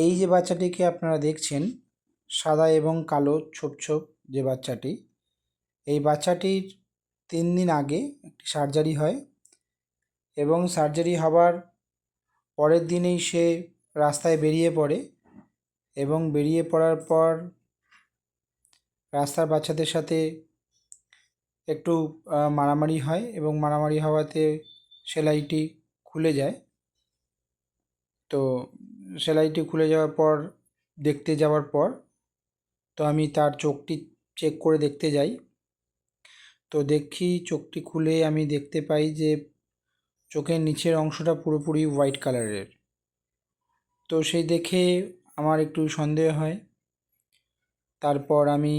এই যে বাচ্চাটিকে আপনারা দেখছেন, সাদা এবং কালো ছোপ ছোপ যে বাচ্চাটি, এই বাচ্চাটির 3 দিন আগে একটি সার্জারি হয় এবং সার্জারি হবার পরের দিনেই সে রাস্তায় বেরিয়ে পড়ে এবং বেরিয়ে পড়ার পর রাস্তার বাচ্চাদের সাথে একটু মারামারি হয় এবং মারামারি হওয়াতে সেলাইটি খুলে যায়। তো সেলাইটি খুলে যাওয়ার পর দেখতে যাওয়ার পর তো আমি তার চোখটি চেক করে দেখতে যাই। তো দেখি চোখটি খুলে আমি দেখতে পাই যে চোখের নিচের অংশটা পুরোপুরি হোয়াইট কালারের। তো সেই দেখে আমার একটু সন্দেহ হয়। তারপর আমি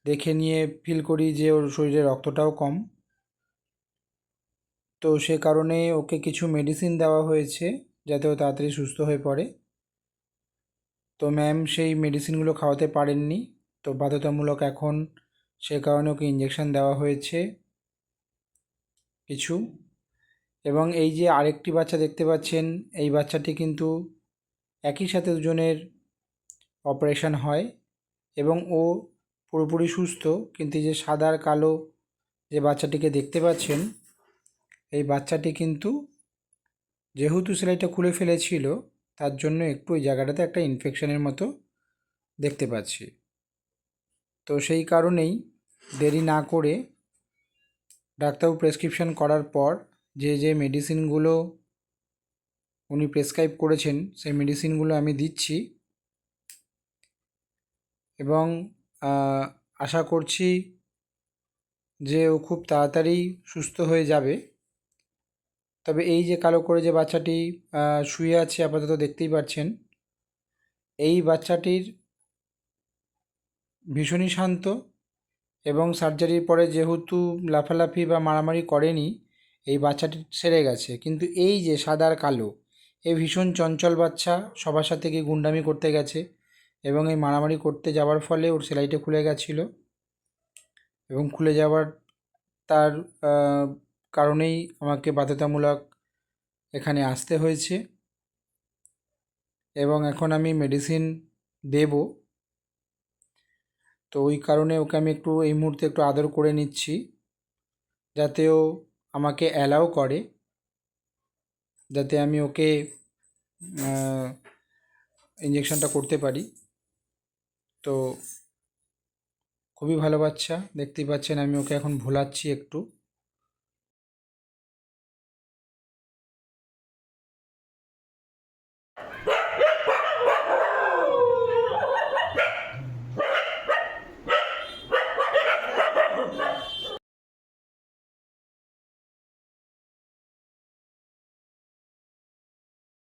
দেখে নিয়ে ফিল করি যে ওর শরীরে রক্তটাও কম। তো সে কারণে ওকে কিছু মেডিসিন দেওয়া হয়েছে যাতে ও তাড়াতাড়ি সুস্থ হয়ে পড়ে। তো ম্যাম সেই মেডিসিনগুলো খাওয়াতে পারেননি, তো বাধ্যতামূলক এখন সে কারণে ওকে ইঞ্জেকশন দেওয়া হয়েছে কিছু। এবং এই যে আরেকটি বাচ্চা দেখতে পাচ্ছেন, এই বাচ্চাটি কিন্তু একই সাথে দুজনের অপারেশন হয় এবং ও পুরোপুরি সুস্থ। কিন্তু যে সাদা আর কালো যে বাচ্চাটিকে দেখতে পাচ্ছেন, এই বাচ্চাটি কিন্তু যেহেতু সেলাইটা খুলে ফেলেছিল তার জন্য একটু ওই জায়গাটাতে একটা ইনফেকশনের মতো দেখতে পাচ্ছি। তো সেই কারণেই দেরি না করে ডাক্তারবাবু প্রেসক্রিপশন করার পর যে মেডিসিনগুলো উনি প্রেসক্রাইব করেছেন সেই মেডিসিনগুলো আমি দিচ্ছি এবং আশা করছি যে ও খুব তাড়াতাড়ি সুস্থ হয়ে যাবে। তবে এই যে কালো করে যে বাচ্চাটি শুয়ে আছে আপাতত দেখতেই পাচ্ছেন, এই বাচ্চাটির ভীষণই শান্ত এবং সার্জারির পরে যেহেতু লাফালাফি বা মারামারি করেনি, এই বাচ্চাটি সেরে গেছে। কিন্তু এই যে সাদা আর কালো, এই ভীষণ চঞ্চল বাচ্চা সবার সাথে গিয়ে গুন্ডামি করতে গেছে এবং এই মারামারি করতে যাওয়ার ফলে ওর সেলাইটা খুলে গেছিলো এবং খুলে যাওয়ার তার কারণেই আমাকে বাধ্যতামূলক এখানে আসতে হয়েছে এবং এখন আমি মেডিসিন দেব। তো ওই কারণে ওকে আমি একটু এই মুহূর্তে একটু আদর করে নিচ্ছি যাতে ও আমাকে অ্যালাউ করে, যাতে আমি ওকে ইঞ্জেকশনটা করতে পারি। তো খুবই ভালো বাচ্চা, দেখতেই পাচ্ছেন আমি ওকে এখন ভোলাচ্ছি একটু।